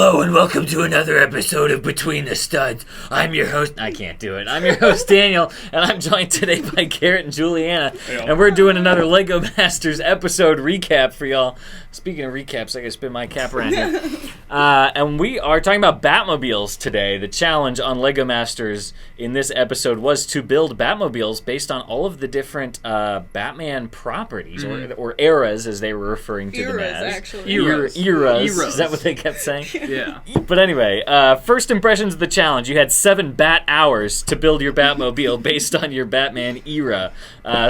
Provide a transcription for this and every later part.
Hello and welcome to another episode of Between the Studs. I'm your host. I can't do it. I'm your host Daniel, and I'm joined today by Garrett and Juliana, and we're doing another Lego Masters episode recap for y'all. Speaking of recaps, I gotta spin my cap around here. And we are talking about Batmobiles today. The challenge on Lego Masters in this episode was to build Batmobiles based on all of the different Batman properties, or eras, as they were referring to them as. Actually. Eras. Is that what they kept saying? Yeah. But anyway, first impressions of the challenge. You had 7 bat hours to build your Batmobile based on your Batman era.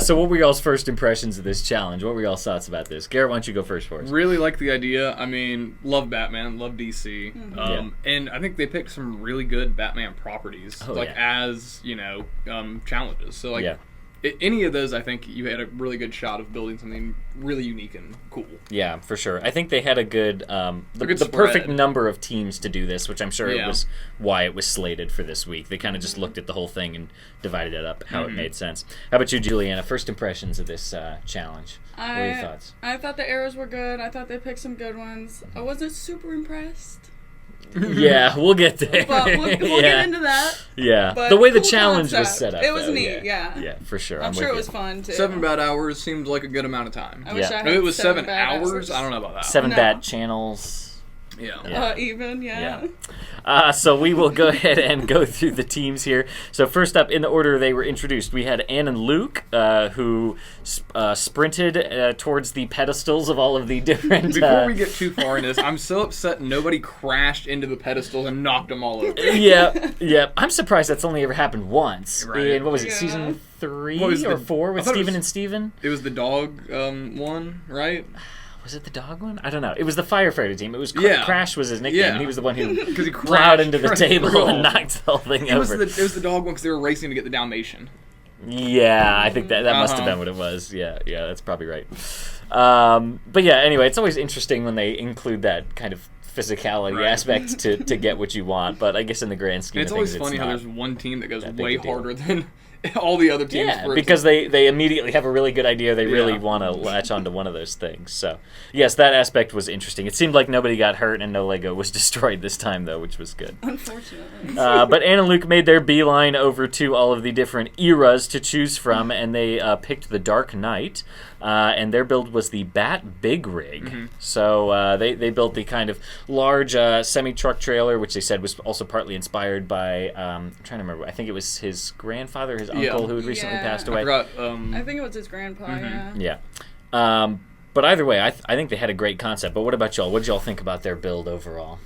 So what were y'all's first impressions of this challenge? What were y'all's thoughts about this? Garrett, why don't you go first for us? Really like the idea. I mean, love Batman, love DC. And I think they picked some really good Batman properties, as, challenges. So, any of those, I think you had a really good shot of building something really unique and cool. Yeah, for sure. I think they had a good, the perfect number of teams to do this, which I'm sure it was why it was slated for this week. They kind of just looked at the whole thing and divided it up how it made sense. How about you, Juliana? First impressions of this challenge. What are your thoughts? I thought the eras were good. I thought they picked some good ones. I wasn't super impressed. Yeah, we'll get there. But we'll get into that. Yeah, but the way the cool challenge concept. was set up. It was though, neat, yeah. Yeah, for sure. I'm sure it was fun, too. 7 bat hours seemed like a good amount of time. I wish I had If it was 7 bat hours, I don't know about that. 7 bat channels. Yeah. So we will go ahead and go through the teams here. So first up, in the order they were introduced, we had Anne and Luke, who sprinted towards the pedestals of all of the different... Before we get too far in this, I'm so upset nobody crashed into the pedestals and knocked them all over. Yeah. I'm surprised that's only ever happened once. Right. In, what was it, season 3 or 4 with Steven and Steven? It was the dog one, right? Was it the dog one? I don't know. It was the firefighter team. It was Crash was his nickname. And he was the one who he plowed into the table and knocked the whole thing over. It was the dog one because they were racing to get the Dalmatian. Yeah, I think that must have been what it was. Yeah, that's probably right. But yeah, anyway, it's always interesting when they include that kind of physicality aspect to get what you want. But I guess in the grand scheme of things, it's always funny how there's one team that goes way harder than all the other teams. Yeah, because they immediately have a really good idea. They really want to latch onto one of those things. So, yes, that aspect was interesting. It seemed like nobody got hurt and no Lego was destroyed this time, though, which was good. Unfortunately. But Anne and Luke made their beeline over to all of the different eras to choose from, and they picked the Dark Knight. And their build was the Bat Big Rig. So they built the kind of large semi-truck trailer, which they said was also partly inspired by, I'm trying to remember, I think it was his grandfather, his uncle, who had recently passed away. I think it was his grandpa, Yeah. But either way, I think they had a great concept. But what about y'all? What did y'all think about their build overall?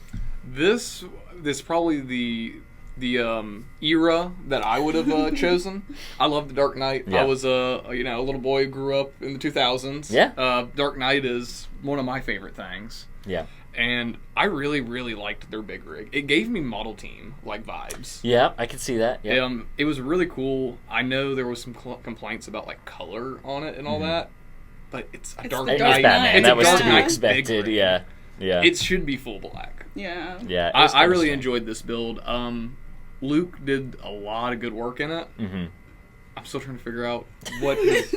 This probably the era that I would have chosen. I love the Dark Knight. I was a little boy who grew up in the 2000s. Yeah. Dark Knight is one of my favorite things. Yeah. And I really, really liked their big rig. It gave me Model Team vibes. Yeah, I could see that. Yeah. It was really cool. I know there was some complaints about color on it and all that, but it's a Dark Knight. It's Batman. It's that was Dark to be Knight expected. Yeah. It should be full black. Yeah. Yeah. I really enjoyed this build. Luke did a lot of good work in it. I'm still trying to figure out what his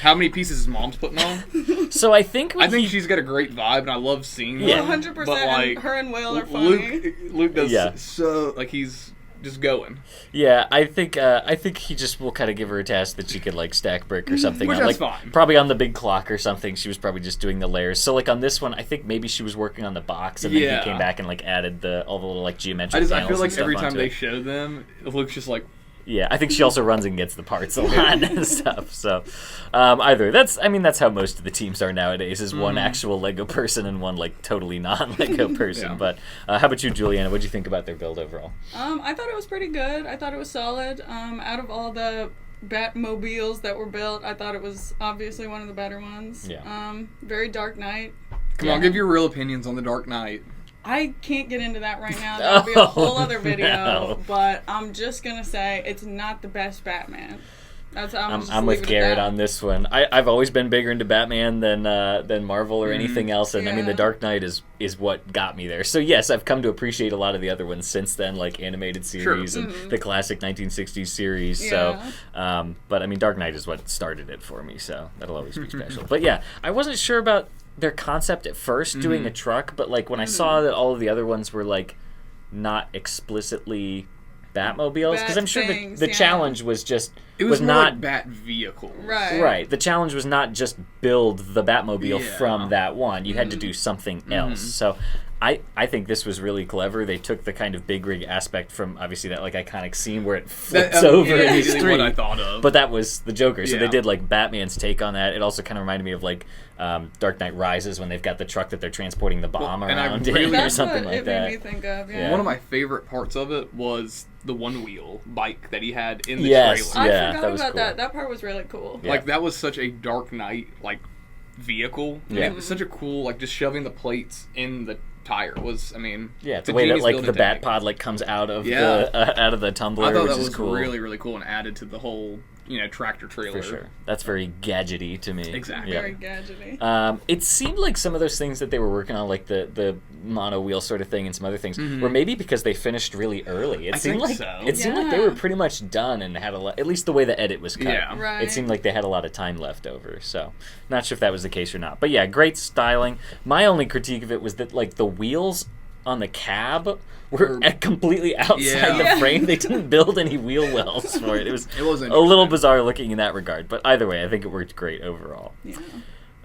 how many pieces his mom's putting on. So I think she's got a great vibe, and I love seeing that. 100%. But her and Will are funny. Luke does so he's just going. Yeah, I think he just will kind of give her a task that she could stack brick or something. Which is fine. Probably on the big clock or something. She was probably just doing the layers. So on this one, I think maybe she was working on the box, and then he came back and added all the little geometric. I feel like every time they show them, Luke's just like. Yeah, I think she also runs and gets the parts a lot and stuff. So, either that's how most of the teams are nowadays: is one actual Lego person and one totally non-Lego person. But how about you, Juliana? What did you think about their build overall? I thought it was pretty good. I thought it was solid. Out of all the Batmobiles that were built, I thought it was obviously one of the better ones. Yeah. Very Dark Knight. Come on, give your real opinions on the Dark Knight. I can't get into that right now. That'll be a whole other video. But I'm just going to say it's not the best Batman. I'm with Garrett on this one. I've always been bigger into Batman than Marvel or anything else. And I mean, the Dark Knight is what got me there. So yes, I've come to appreciate a lot of the other ones since then, like animated series and the classic 1960s series. Yeah. So, but I mean, Dark Knight is what started it for me. So that'll always be special. But yeah, I wasn't sure about their concept at first, doing a truck, but like when I saw that all of the other ones were like not explicitly Batmobiles, because I'm sure the challenge was just it was more not like Bat vehicles, right. The challenge was not just build the Batmobile from that one. You had to do something else. So I think this was really clever. They took the kind of big rig aspect from obviously that like iconic scene where it flips over in the street. What I thought of. But that was the Joker. So they did like Batman's take on that. It also kind of reminded me of like Dark Knight Rises when they've got the truck that they're transporting the bomb around in or something like that. Made me think of, One of my favorite parts of it was the one-wheel bike that he had in the trailer. I forgot about that. That part was really cool. Like that was such a Dark Knight like vehicle. And it was such a cool like just shoving the plates in the tire was, I mean, the way that like the Bat Pod like comes out of the tumbler. I thought which that was is cool. really, really cool and added to the whole tractor trailer. For sure, that's very gadgety to me. Exactly, very gadgety. It seemed like some of those things that they were working on, like the mono wheel sort of thing, and some other things, were maybe because they finished really early. It seemed like they were pretty much done and had at least the way the edit was cut. Yeah, right. It seemed like they had a lot of time left over. So, not sure if that was the case or not. But yeah, great styling. My only critique of it was that like the wheels on the cab were completely outside the frame. They didn't build any wheel wells for it. It was a little bizarre looking in that regard. But either way, I think it worked great overall. Yeah.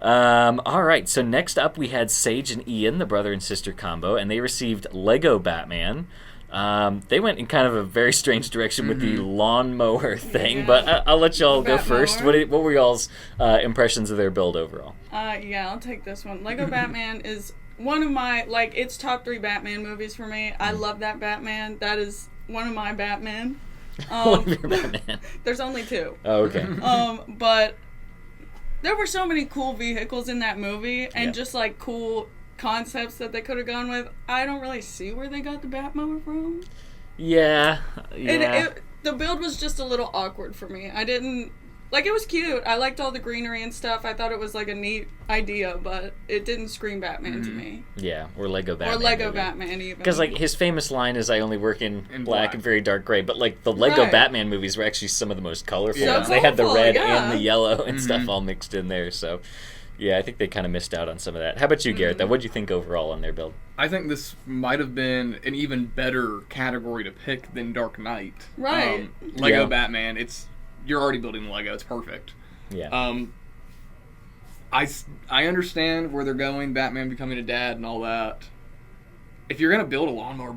All right, so next up we had Sage and Ian, the brother and sister combo, and they received Lego Batman. They went in kind of a very strange direction with the lawnmower thing, but I'll let y'all go first. What were y'all's impressions of their build overall? I'll take this one. Lego Batman is one of my, like, it's top 3 Batman movies for me. I love that Batman. That is one of my Batman. One of your Batman? There's only 2. Oh, okay. But there were so many cool vehicles in that movie, and just, like, cool concepts that they could have gone with. I don't really see where they got the Batmower from. Yeah. The build was just a little awkward for me. I didn't... Like, it was cute. I liked all the greenery and stuff. I thought it was, like, a neat idea, but it didn't scream Batman to me. Yeah, or Lego Batman. Or Lego Batman, even. Because, like, his famous line is, I only work in black and very dark gray. But, like, the Lego Batman movies were actually some of the most colorful ones. They had the red and the yellow and stuff all mixed in there. So, yeah, I think they kind of missed out on some of that. How about you, Garrett, though? What did you think overall on their build? I think this might have been an even better category to pick than Dark Knight. Right. Lego Batman, you're already building Lego. It's perfect. Yeah. I understand where they're going, Batman becoming a dad and all that. If you're gonna build a lawnmower,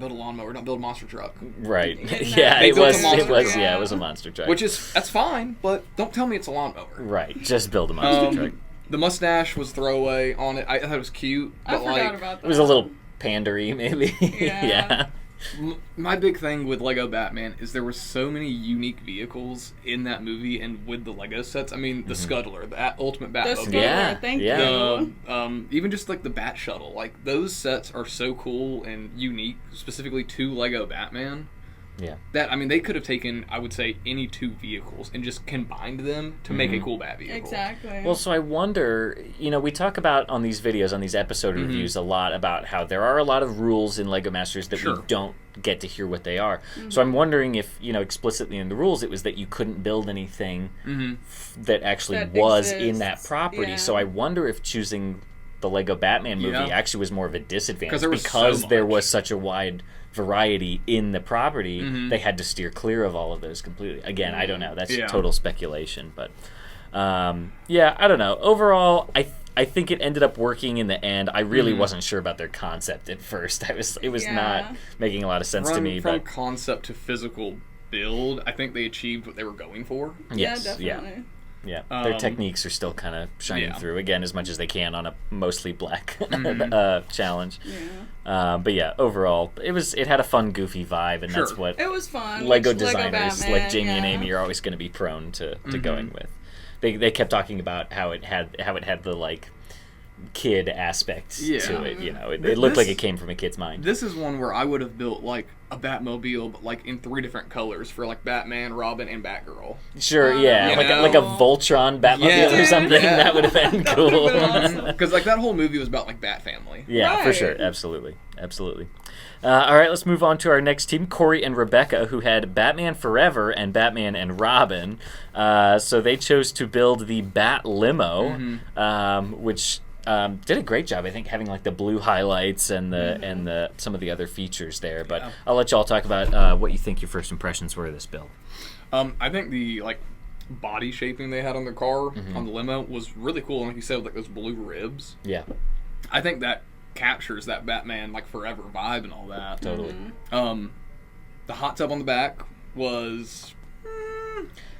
don't build a monster truck. Right. Yeah, it was a monster truck. That's fine, but don't tell me it's a lawnmower. Right. Just build a monster truck. The mustache was throwaway on it. I thought it was cute, but I forgot about that. It was a little pandery, maybe. Yeah. My big thing with Lego Batman is there were so many unique vehicles in that movie and with the Lego sets. I mean, the Scuttler, the Ultimate Batmobile. Thank you. Even just like the Bat Shuttle. Like, those sets are so cool and unique, specifically to Lego Batman. Yeah. That, I mean, they could have taken, I would say, any 2 vehicles and just combined them to make a cool Bat vehicle. Exactly. Well, so I wonder, we talk about on these videos, on these episode reviews, a lot about how there are a lot of rules in Lego Masters that we don't get to hear what they are. So I'm wondering if, explicitly in the rules, it was that you couldn't build anything that actually was in that property. Yeah. So I wonder if choosing the Lego Batman movie actually was more of a disadvantage because there was such a wide variety in the property. They had to steer clear of all of those completely. Again, I don't know. That's total speculation, but I don't know. Overall, I think it ended up working in the end. I really wasn't sure about their concept at first. It was not making a lot of sense to me. From concept to physical build, I think they achieved what they were going for. Yes, definitely. Yeah, their techniques are still kind of shining through, again, as much as they can on a mostly black challenge. Yeah. But yeah, overall, it had a fun, goofy vibe, and that's what it was fun. Lego designers like Jamie and Amy are always going to be prone to going with. They kept talking about how it had the like kid aspect to it. It looked like it came from a kid's mind. This is one where I would have built like a Batmobile, but like in 3 different colors for like Batman, Robin, and Batgirl. Sure, like a Voltron Batmobile or something. That would have been cool. Because like that whole movie was about like Bat Family. Yeah, for sure, absolutely. All right, let's move on to our next team, Corey and Rebecca, who had Batman Forever and Batman and Robin. So they chose to build the Bat Limo, which Did a great job, I think, having like the blue highlights and the some of the other features there. But I'll let y'all talk about what you think your first impressions were of this build. I think the body shaping they had on their car on the limo was really cool. And like you said, like those blue ribs. Yeah, I think that captures that Batman like forever vibe and all that. Totally. The hot tub on the back was.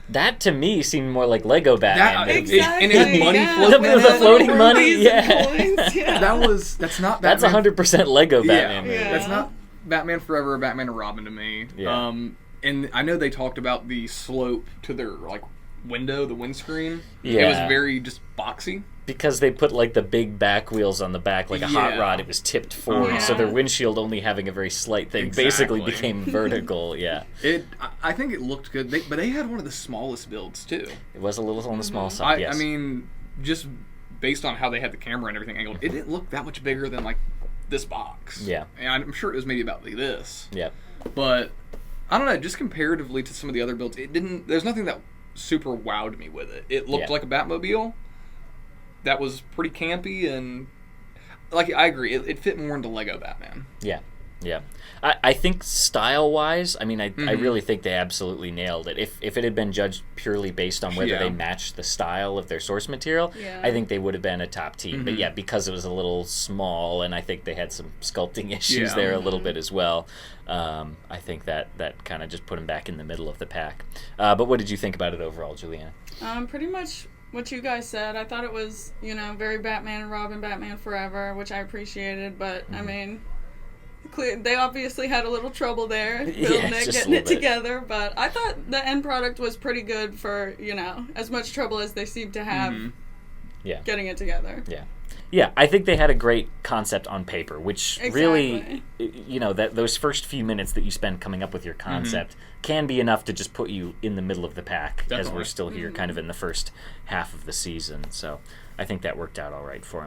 That to me seemed more like Lego Batman. Exactly. And it had money floating in the it. floating money. Yeah. That's not Batman. That's 100% Lego Batman. Yeah. That's not Batman Forever or Batman and Robin to me. Yeah. And I know they talked about the slope to their window, the windscreen. Yeah. It was very just boxy. Because they put the big back wheels on the back, like a hot rod, it was tipped forward, so their windshield only having a very slight thing basically became vertical. Yeah, I think it looked good, but they had one of the smallest builds too. It was a little on the small side. Yes. I mean, just based on how they had the camera and everything angled, it didn't look that much bigger than this box. Yeah, and I'm sure it was maybe about like this. Yeah, but I don't know. Just comparatively to some of the other builds, it didn't. There's nothing that super wowed me with it. It looked like a Batmobile. That was pretty campy, and I agree, it fit more into Lego Batman. Yeah. I think style-wise, I mean, I really think they absolutely nailed it. If it had been judged purely based on whether they matched the style of their source material, I think they would have been a top team. But yeah, because it was a little small, and I think they had some sculpting issues there a little bit as well, I think that kind of just put them back in the middle of the pack. But what did you think about it overall, Juliana? Pretty much what you guys said. I thought it was, very Batman and Robin, Batman Forever, which I appreciated, but I mean, they obviously had a little trouble there building getting it together, but I thought the end product was pretty good for, as much trouble as they seemed to have getting it together. Yeah, I think they had a great concept on paper, which really, those first few minutes that you spend coming up with your concept can be enough to just put you in the middle of the pack as we're still here kind of in the first half of the season. So I think that worked out all right for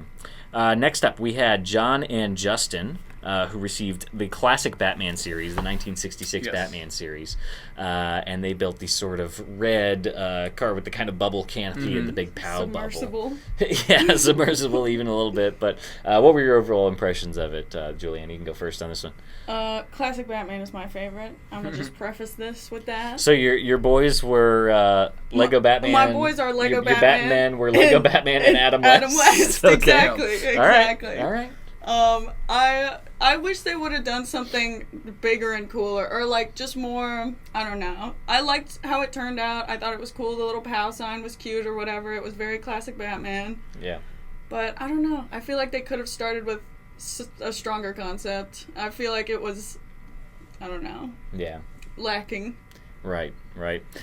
him. Next up, we had John and Justin, who received the classic Batman series, the 1966 Batman series, and they built the sort of red car with the kind of bubble canopy and the big POW submersible. Bubble. Yeah, submersible even a little bit. But what were your overall impressions of it, Julianne? You can go first on this one. Classic Batman is my favorite. I'm gonna just preface this with that. So your boys were Lego Batman. My boys are Lego Batman. Your Batman were Lego Batman and Adam West. Adam West, Okay. exactly. All right. I wish they would have done something bigger and cooler, or just more. I don't know. I liked how it turned out. I thought it was cool. The little POW sign was cute, or whatever. It was very classic Batman. Yeah. But I don't know. I feel like they could have started with a stronger concept. I feel like it was, I don't know. Yeah. Lacking. Right.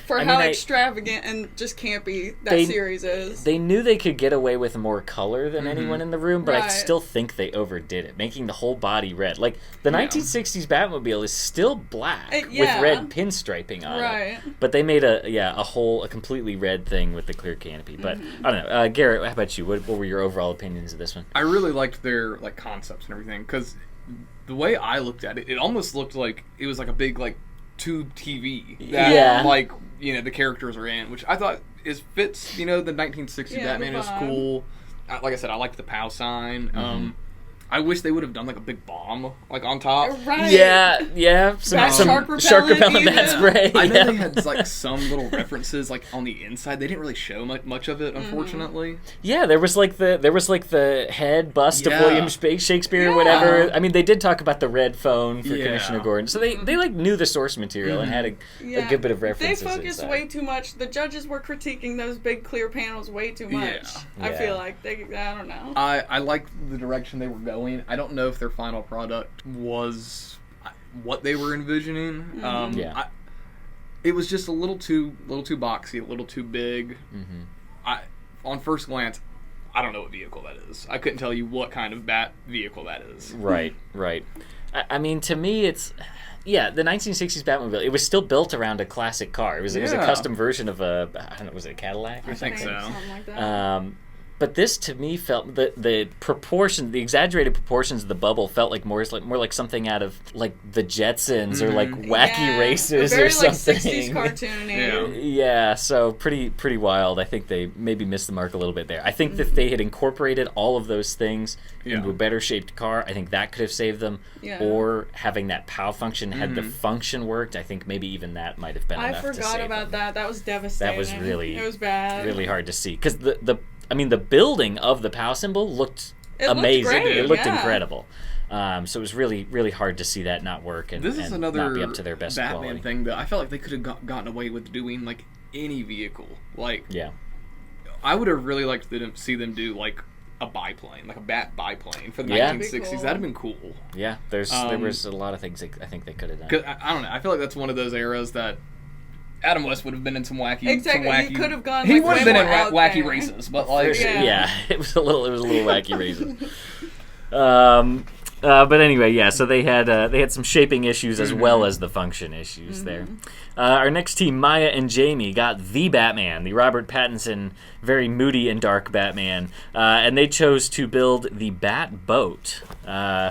For how extravagant and just campy that series is. They knew they could get away with more color than anyone in the room, but I still think they overdid it, making the whole body red. The 1960s Batmobile is still black with red pinstriping on it. But they made a completely red thing with the clear canopy. But I don't know. Garrett, how about you? What were your overall opinions of this one? I really liked their concepts and everything, because the way I looked at it, it almost looked like it was a big tube TV that the characters are in, which I thought fits the 1960s Batman is cool. Like I said, I liked the POW sign. I wish they would have done a big bomb on top. Right. Yeah. Some shark repellent bat spray. I know they had some little references on the inside. They didn't really show much of it, unfortunately. Yeah, there was the head bust of William Shakespeare or whatever. I mean, they did talk about the red phone for Commissioner Gordon, so they knew the source material and had a good bit of references. They focused way too much. The judges were critiquing those big clear panels way too much. I feel like I don't know. I liked the direction they were going. I don't know if their final product was what they were envisioning. It was just a little too boxy, a little too big. On first glance, I don't know what vehicle that is. I couldn't tell you what kind of bat vehicle that is. Right. I mean, to me, it's the 1960s Batmobile. It was still built around a classic car. It was a custom version of I don't know, was it a Cadillac or something? I think so. Something like that. But this to me felt the exaggerated proportions of the bubble felt like more like something out of like the Jetsons or like Wacky Races very, or something. Like 60s cartoony. Yeah, so pretty wild. I think they maybe missed the mark a little bit there. I think that if they had incorporated all of those things into a better shaped car, I think that could have saved them. Yeah. Or having that POW function, had the function worked, I think maybe even that might have been enough to save them. I forgot about that. That was devastating. That was it was bad. Really hard to see because the building of the POW symbol looked amazing. It looked incredible. So it was really, really hard to see that not work and not be up to their best Batman quality. thing that I felt like they could have gotten away with doing like any vehicle. Like, I would have really liked to see them do like a biplane, like a bat biplane for the 1960s. Cool. That'd have been cool. Yeah, there was a lot of things I think they could have done. 'Cause I don't know. I feel like that's one of those eras that Adam West would have been in some wacky. Exactly, some wacky, he could have gone. He like, would have been in wacky there. races, but like it was a little wacky races. But anyway, so they had some shaping issues as well as the function issues there. Our next team, Maya and Jamie, got the Batman, the Robert Pattinson, very moody and dark Batman, and they chose to build the Bat Boat.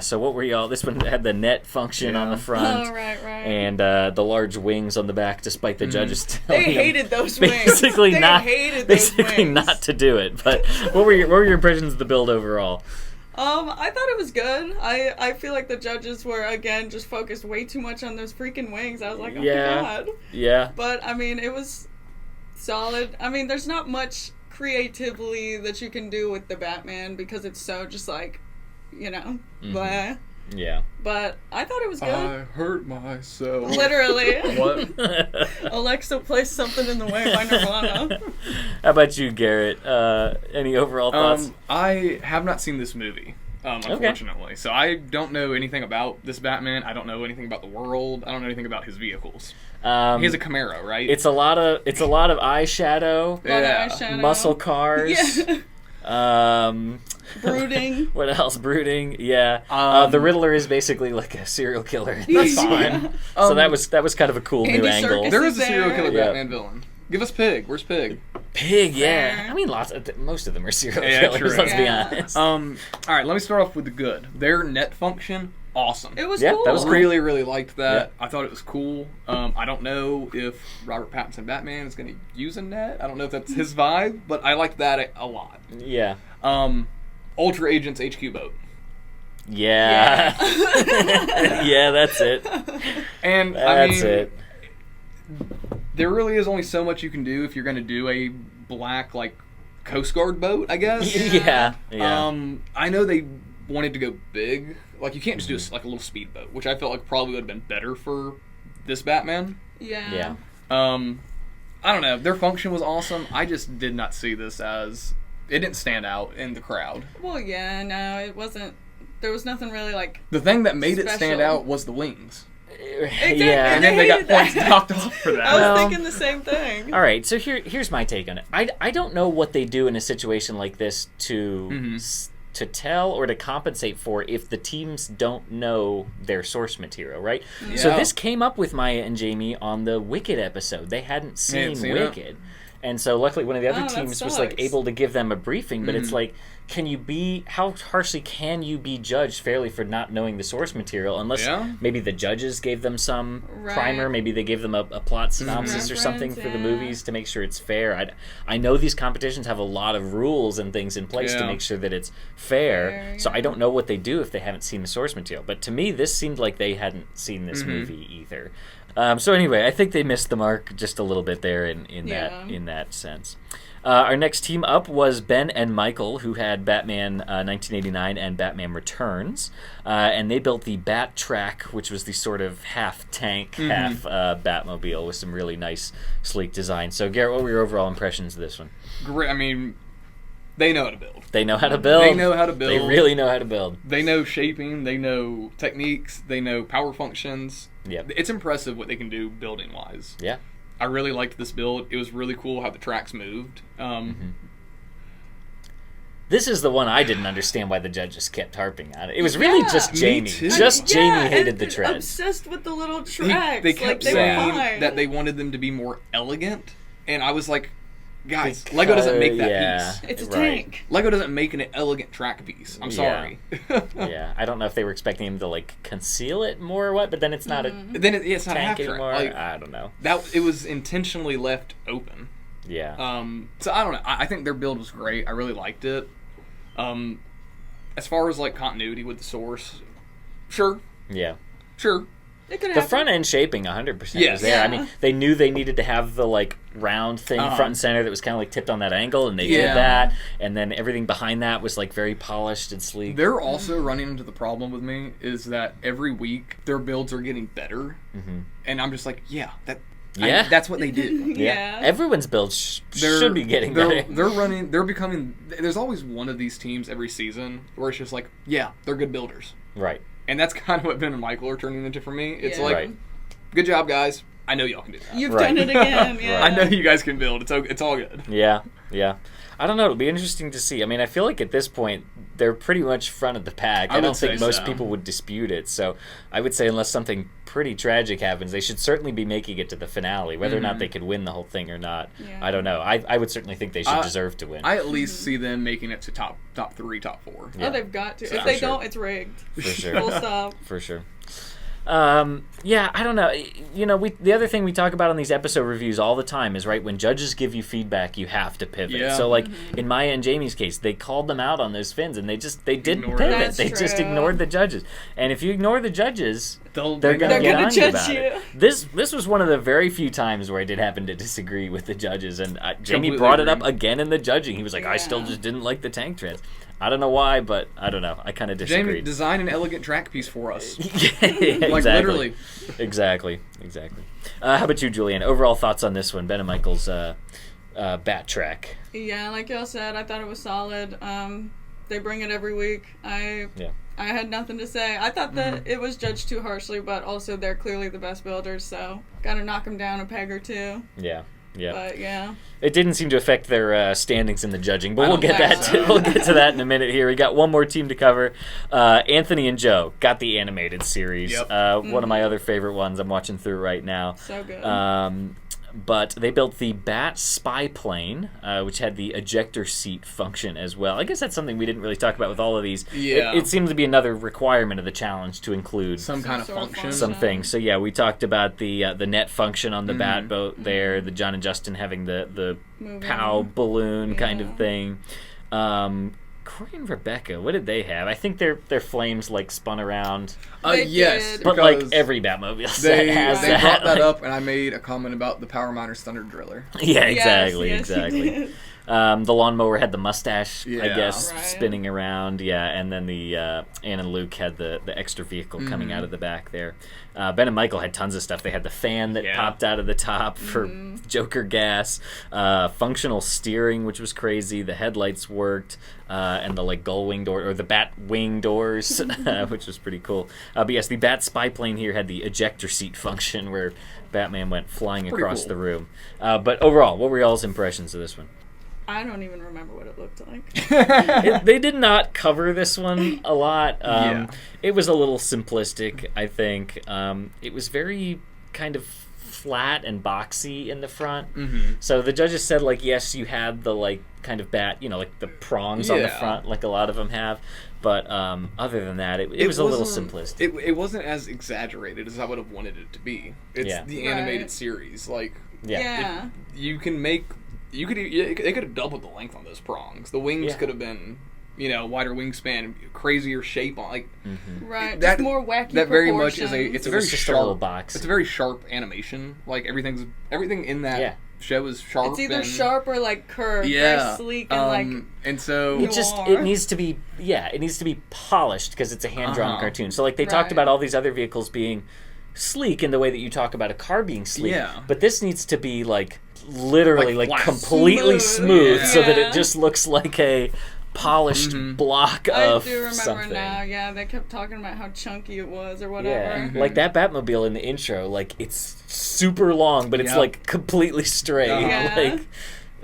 So what were y'all? This one had the net function on the front, right, and the large wings on the back. Despite the judges telling they hated those wings, basically they hated those wings. Not to do it. But what were your impressions of the build overall? I thought it was good. I feel like the judges were, again, just focused way too much on those freaking wings. I was like, oh my god. Yeah. But, I mean, it was solid. I mean, there's not much creatively that you can do with the Batman because it's so just like, blah. Yeah. But I thought it was good. I hurt myself. Literally. What? Alexa plays Something in the Way by Nirvana. How about you, Garrett? Any overall thoughts? I have not seen this movie, unfortunately. Okay. So I don't know anything about this Batman. I don't know anything about the world. I don't know anything about his vehicles. He has a Camaro, right? It's a lot of eyeshadow. Eyeshadow. Muscle cars. Yeah. Brooding. What else? Brooding. Yeah. The Riddler is basically like a serial killer. That's fine. So that was kind of a cool Andy new angle. There is a serial killer Batman villain. Give us Pig. Where's Pig? Pig, yeah. I mean, most of them are serial killers. Let's be honest. All right. Let me start off with the good. Their net function. Awesome. It was cool. That was really, really liked that. Yeah. I thought it was cool. I don't know if Robert Pattinson Batman is going to use a net. I don't know if that's his vibe, but I liked that a lot. Yeah. Ultra Agents HQ boat. Yeah. Yeah, that's it. And that's it. There really is only so much you can do if you're going to do a black like Coast Guard boat, I guess. Yeah. I know they wanted to go big. Like, you can't just do a little speedboat, which I felt like probably would have been better for this Batman. Yeah. I don't know. Their function was awesome. I just did not see this as... It didn't stand out in the crowd. Well, yeah, no, it wasn't... There was nothing really, like... The thing that made it stand out was the wings. Exactly. Yeah. And then they got points docked off for that. I was thinking the same thing. All right, so here's my take on it. I don't know what they do in a situation like this to tell or to compensate for if the teams don't know their source material, right? Yeah. So this came up with Maya and Jamie on the Wicked episode. They hadn't seen Wicked. And so luckily one of the other teams was like able to give them a briefing, but it's like, how harshly can you be judged fairly for not knowing the source material unless maybe the judges gave them some primer, maybe they gave them a plot synopsis or something for the movies to make sure it's fair. I know these competitions have a lot of rules and things in place to make sure that it's fair, so I don't know what they do if they haven't seen the source material. But to me, this seemed like they hadn't seen this movie either. So anyway, I think they missed the mark just a little bit there in that sense. Our next team up was Ben and Michael, who had Batman 1989 and Batman Returns, and they built the Bat Track, which was the sort of half tank, half Batmobile with some really nice, sleek design. So Garrett, what were your overall impressions of this one? Great. I mean, they know how to build. They know how to build. They know how to build. They really know how to build. They know shaping. They know techniques. They know power functions. Yep. It's impressive what they can do building-wise. Yeah. I really liked this build. It was really cool how the tracks moved. This is the one I didn't understand why the judges kept harping on it. It was really just Jamie. Me too. Jamie hated the treads. Obsessed with the little tracks. They kept saying that they wanted them to be more elegant, and I was like, guys, Lego doesn't make that piece. It's a tank. Lego doesn't make an elegant track piece. I'm sorry. Yeah, I don't know if they were expecting him to like conceal it more or what, but then it's not it's not tank half anymore. Like, I don't know. It was intentionally left open. Yeah. So I don't know. I think their build was great. I really liked it. As far as like continuity with the source, sure. Yeah. Sure. The front end shaping 100% was there. Yeah. I mean, they knew they needed to have the like round thing front and center that was kind of like tipped on that angle, and they did that. And then everything behind that was like very polished and sleek. They're also running into the problem with me is that every week their builds are getting better, and I'm just like, that's what they did. Yeah. Everyone's builds should be getting better. They're becoming. There's always one of these teams every season where it's just like, they're good builders. Right. And that's kind of what Ben and Michael are turning into for me. It's like, good job, guys. I know y'all can do that. You've done it again. Yeah. I know you guys can build. It's all good. Yeah. I don't know. It'll be interesting to see. I mean, I feel like at this point, they're pretty much front of the pack. I don't think most people would dispute it. So I would say unless something pretty tragic happens, they should certainly be making it to the finale. Whether or not they could win the whole thing or not, I don't know. I would certainly think they should deserve to win. I at least see them making it to top 3, top 4. Yeah. Oh, they've got to. So, if they don't, it's rigged. For sure. Full stop. For sure. I don't know. You know, the other thing we talk about on these episode reviews all the time is, right, when judges give you feedback, you have to pivot. Yeah. So, like, in Maya and Jamie's case, they called them out on those fins, and they didn't pivot. They just ignored the judges. And if you ignore the judges, they're going to get on you about it. This was one of the very few times where I did happen to disagree with the judges, and Jamie brought it up again in the judging. He was like, I still just didn't like the tank trans. I don't know why, but I don't know. I kind of disagreed. Jamie, design an elegant track piece for us. Exactly. Like, literally. Exactly. How about you, Julianne? Overall thoughts on this one, Ben and Michael's bat track? Yeah, like y'all said, I thought it was solid. They bring it every week. I had nothing to say. I thought that it was judged too harshly, but also they're clearly the best builders, so gotta knock them down a peg or two. Yeah. But it didn't seem to affect their standings in the judging, but we'll get to that in a minute. Here we got one more team to cover. Anthony and Joe got the animated series. Yep. One of my other favorite ones. I'm watching through right now. So good. But they built the Bat spy plane, which had the ejector seat function as well. I guess that's something we didn't really talk about with all of these. Yeah. It seems to be another requirement of the challenge to include some kind of function. Something. So yeah, we talked about the net function on the Bat boat there. The John and Justin having the POW balloon kind of thing. Corey and Rebecca, what did they have? I think their flames like spun around. Yes, but like every Batmobile set has they that. brought that up, and I made a comment about the Power Miners Thunder Driller. Yeah, exactly. The lawnmower had the mustache, I guess, spinning around. Yeah, and then the Ann and Luke had the extra vehicle coming out of the back there. Ben and Michael had tons of stuff. They had the fan that popped out of the top for Joker gas, functional steering, which was crazy. The headlights worked, and the like gull wing door or the bat wing doors, which was pretty cool. But yes, the Bat spy plane here had the ejector seat function where Batman went flying across the room. But overall, what were y'all's impressions of this one? I don't even remember what it looked like. They did not cover this one a lot. It was a little simplistic, I think. It was very kind of flat and boxy in the front. So the judges said, like, yes, you had the, like, kind of bat, you know, like the prongs on the front, like a lot of them have. But other than that, it was a little simplistic. It wasn't as exaggerated as I would have wanted it to be. It's the animated series. Like, you can make... they could have doubled the length on those prongs. The wings could have been, wider wingspan, crazier shape on, like right. Just more wacky. That very much is it's a very sharp box. It's a very sharp animation. Like everything in that show is sharp. It's either sharp or like curved. Very sleek and like. And so it needs to be polished because it's a hand drawn cartoon. So like they talked about all these other vehicles being sleek in the way that you talk about a car being sleek. But this needs to be like. Literally like completely smooth so that it just looks like a polished block of something. I do remember now. Yeah, they kept talking about how chunky it was or whatever. Yeah, like that Batmobile in the intro, like it's super long, but it's like completely straight. I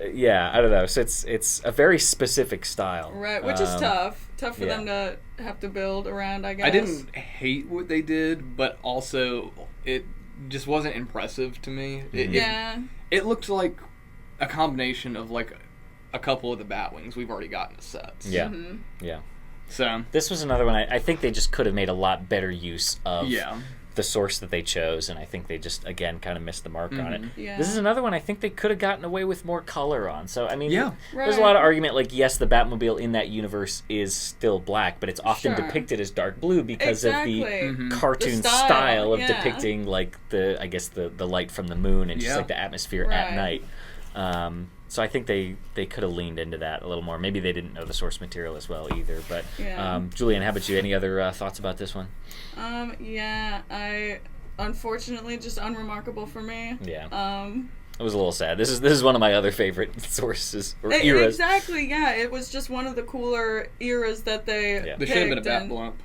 don't know. So it's a very specific style, right? Which is tough for them to have to build around. I guess I didn't hate what they did, but also it just wasn't impressive to me. It looked like a combination of like a couple of the Batwings we've already gotten as sets. Yeah, Mm-hmm. yeah. So this was another one. I think they just could have made a lot better use of the source that they chose, and I think they just, again, kind of missed the mark on it. Yeah. This is another one I think they could have gotten away with more color on. So, I mean, Yeah. there's a lot of argument, like, yes, the Batmobile in that universe is still black, but it's often depicted as dark blue because of the cartoon style of depicting, like, I guess the light from the moon and just, like, the atmosphere at night. So I think they could have leaned into that a little more. Maybe they didn't know the source material as well either. But Julianne, how about you? Any other thoughts about this one? I unfortunately just unremarkable for me. Yeah. It was a little sad. This is one of my other favorite sources or eras. Exactly. Yeah, it was just one of the cooler eras that they. There should have been a bat blimp.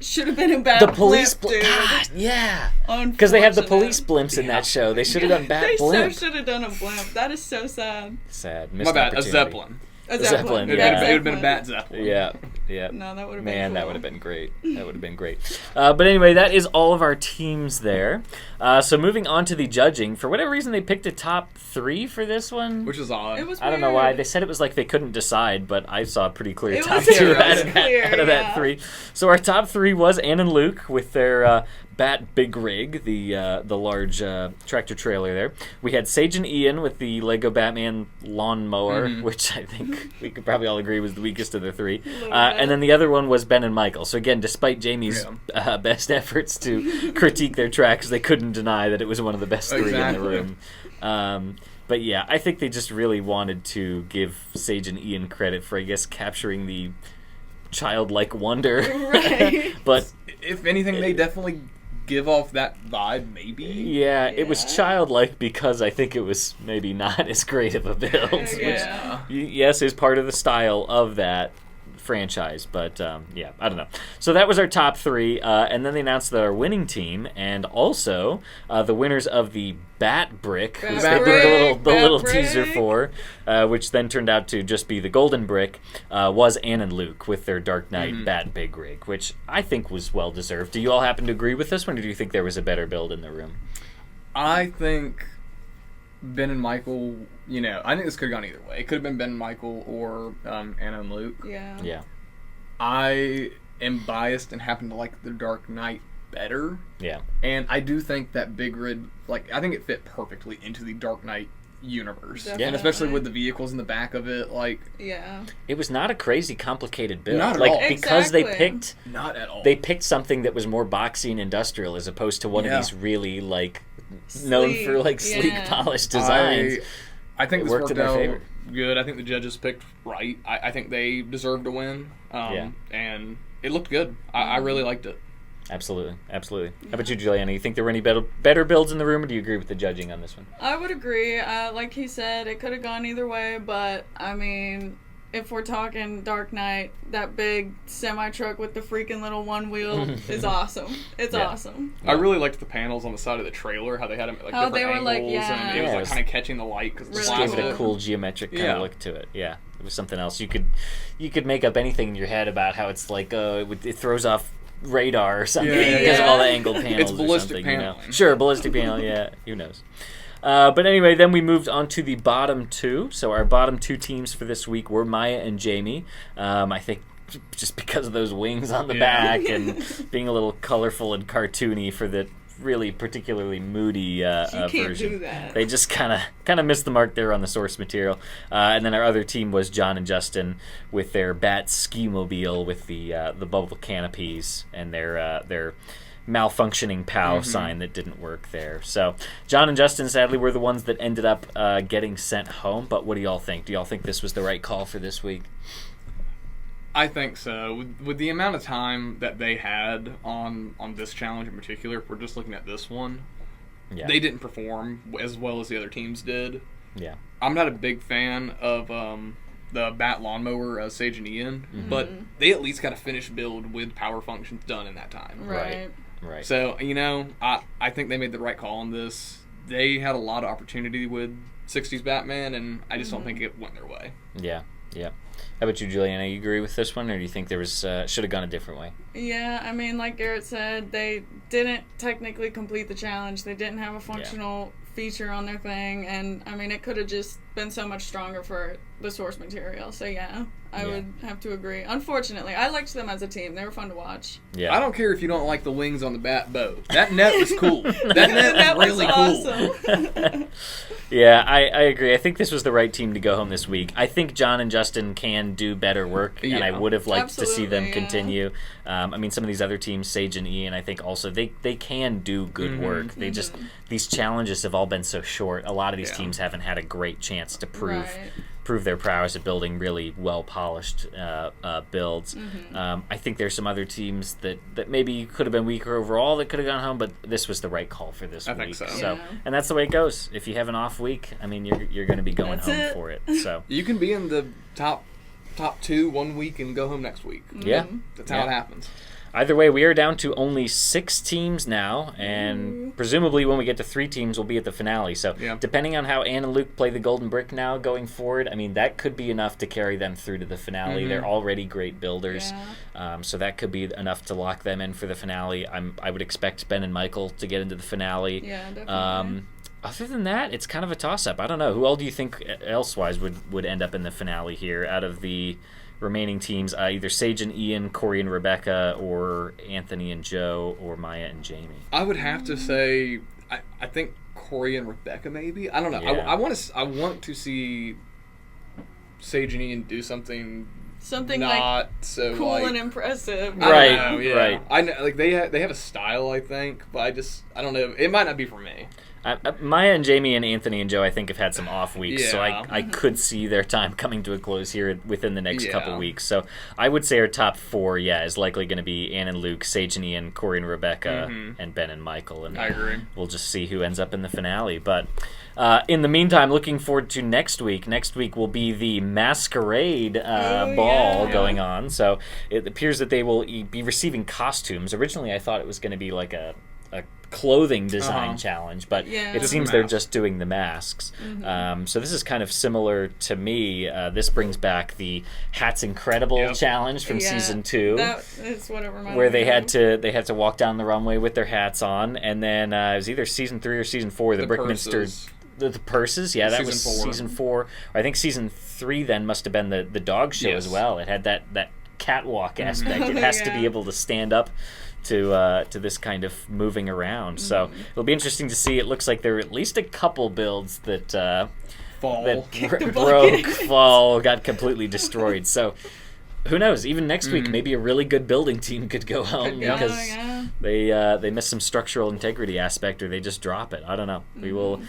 Should have been a bat the police blimp, dude. God, yeah. Because they have the police blimps in that show. They should have done bat blimp. They so should have done a blimp. That is so sad. Sad. My bad. A Zeppelin. A Zeppelin. It would have been a bat Zeppelin. Yeah. No, that would have been Man, cool. that would have been great. That would have been great. But anyway, that is all of our teams there. So moving on to the judging. For whatever reason, they picked a top 3 for this one. Which is odd. It was I don't know why. They said it was like they couldn't decide, but I saw a pretty clear It top was 2 clear, out of that 3. So our top 3 was Ann and Luke with their Bat Big Rig, the large tractor trailer there. We had Sage and Ian with the Lego Batman Lawn Mower, which I think we could probably all agree was the weakest of the 3. And then the other one was Ben and Michael. So again, despite Jamie's best efforts to critique their tracks, they couldn't deny that it was one of the best 3 in the room. But yeah, I think they just really wanted to give Sage and Ian credit for, I guess, capturing the childlike wonder. Right. But if anything, they definitely give off that vibe, maybe. Yeah, it was childlike because I think it was maybe not as great of a build. Which, yes, is part of the style of that franchise, but yeah, I don't know. So that was our top 3, and then they announced that our winning team and also the winners of the Bat Brick, which they did the little teaser for, which then turned out to just be the Golden Brick, was Ann and Luke with their Dark Knight Bat Big Rig, which I think was well deserved. Do you all happen to agree with this one, or do you think there was a better build in the room? I think Ben and Michael, I think this could have gone either way. It could have been Ben and Michael or Anna and Luke. Yeah. I am biased and happen to like the Dark Knight better. Yeah. And I do think that Big Rig, I think it fit perfectly into the Dark Knight universe. Definitely. And especially with the vehicles in the back of it, It was not a crazy complicated build. Not at all. Because they picked... Not at all. They picked something that was more boxy and industrial as opposed to one of these really, known for, sleek, polished designs. I think it this worked worked in their out favor. Good. I think the judges picked right. I think they deserved to win. And it looked good. I really liked it. Absolutely. How about you, Juliana? You think there were any better builds in the room, or do you agree with the judging on this one? I would agree. Like he said, it could have gone either way, but, I mean, if we're talking Dark Knight, that big semi-truck with the freaking little one wheel is awesome. It's awesome. I really liked the panels on the side of the trailer, how they had them at different they were angles, and it was kind of catching the light because just gave it a cool geometric kind of look to it. Yeah, it was something else. You could make up anything in your head about how it's like it throws off radar or something because of all the angled panels. It's ballistic paneling. Sure, ballistic panel. Yeah, who knows. But anyway, then we moved on to the bottom 2. So our bottom 2 teams for this week were Maya and Jamie. I think just because of those wings on the back and being a little colorful and cartoony for the really particularly moody version. Do that. They just kind of missed the mark there on the source material. And then our other team was John and Justin with their Bat Ski Mobile with the bubble canopies and their malfunctioning POW sign that didn't work there. So John and Justin sadly were the ones that ended up getting sent home. But what do y'all think? Do y'all think this was the right call for this week? I think so. With the amount of time that they had on this challenge in particular, if we're just looking at this one, they didn't perform as well as the other teams did. Yeah. I'm not a big fan of the Bat Lawnmower Sage and Ian, but they at least got a finished build with power functions done in that time. Right. So, I think they made the right call on this. They had a lot of opportunity with 60s Batman, and I just don't think it went their way. Yeah. How about you, Juliana? You agree with this one, or do you think there was should have gone a different way? Yeah, I mean, like Garrett said, they didn't technically complete the challenge. They didn't have a functional feature on their thing, and I mean, it could have just been so much stronger for the source material. So yeah, I would have to agree. Unfortunately, I liked them as a team. They were fun to watch. Yeah. I don't care if you don't like the wings on the bat bow. That net was cool. That net was really awesome. Yeah, I agree. I think this was the right team to go home this week. I think John and Justin can do better work, and I would have liked to see them continue. I mean, some of these other teams, Sage and Ian, I think also they can do good work. They just, these challenges have all been so short. A lot of these teams haven't had a great chance to prove their prowess at building really well-polished builds. I think there's some other teams that maybe could have been weaker overall that could have gone home, but this was the right call for this week. I think so. And that's the way it goes. If you have an off week, I mean, you're going to be going home for it. So you can be in the top 2 one week and go home next week. Yeah. That's how it happens. Either way, we are down to only 6 teams now, and presumably when we get to 3 teams, we'll be at the finale. So depending on how Ann and Luke play the Golden Brick now going forward, I mean, that could be enough to carry them through to the finale. They're already great builders, so that could be enough to lock them in for the finale. I would expect Ben and Michael to get into the finale. Yeah, definitely. Other than that, it's kind of a toss-up. I don't know. Who all do you think elsewise would end up in the finale here out of the remaining teams? Either Sage and Ian, Corey and Rebecca, or Anthony and Joe, or Maya and Jamie. I would have to say, I think Corey and Rebecca maybe. I don't know. Yeah. I want to see Sage and Ian do something not like so cool like, and impressive. Right. I don't know, yeah. Right. I know, like they have a style, I think, but I don't know. It might not be for me. Maya and Jamie and Anthony and Joe, I think, have had some off weeks, so I could see their time coming to a close here within the next couple weeks. So I would say our top 4, is likely going to be Ann and Luke, Sage and Ian, Corey and Rebecca, and Ben and Michael. And I agree. We'll just see who ends up in the finale. But in the meantime, looking forward to next week. Next week will be the Masquerade ball going on. So it appears that they will be receiving costumes. Originally, I thought it was going to be like a clothing design challenge, but it seems they're just doing the masks. So this is kind of similar to me. This brings back the Hats Incredible challenge from season 2. That is what it reminded me. Where they had to walk down the runway with their hats on, and then it was either season 3 or season 4. The Brickminster, the purses. Yeah, that was season 4. I think season 3 then must have been the dog show as well. It had that catwalk aspect. It has to be able to stand up to this kind of moving around. So it'll be interesting to see. It looks like there are at least a couple builds that got completely destroyed. So who knows? Even next week, maybe a really good building team could go home because they miss some structural integrity aspect, or they just drop it. I don't know. We will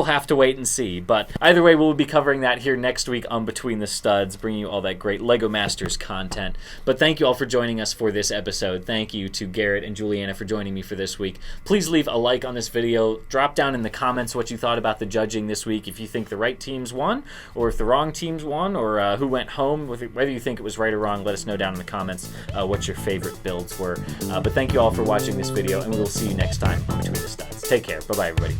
have to wait and see. But either way, we'll be covering that here next week on Between the Studs, bringing you all that great LEGO Masters content. But thank you all for joining us for this episode. Thank you to Garrett and Juliana for joining me for this week. Please leave a like on this video. Drop down in the comments what you thought about the judging this week. If you think the right teams won, or if the wrong teams won, or who went home, whether you think it was right or wrong, let us know down in the comments what your favorite builds were. But thank you all for watching this video, and we will see you next time on Between the Studs. Take care. Bye-bye, everybody.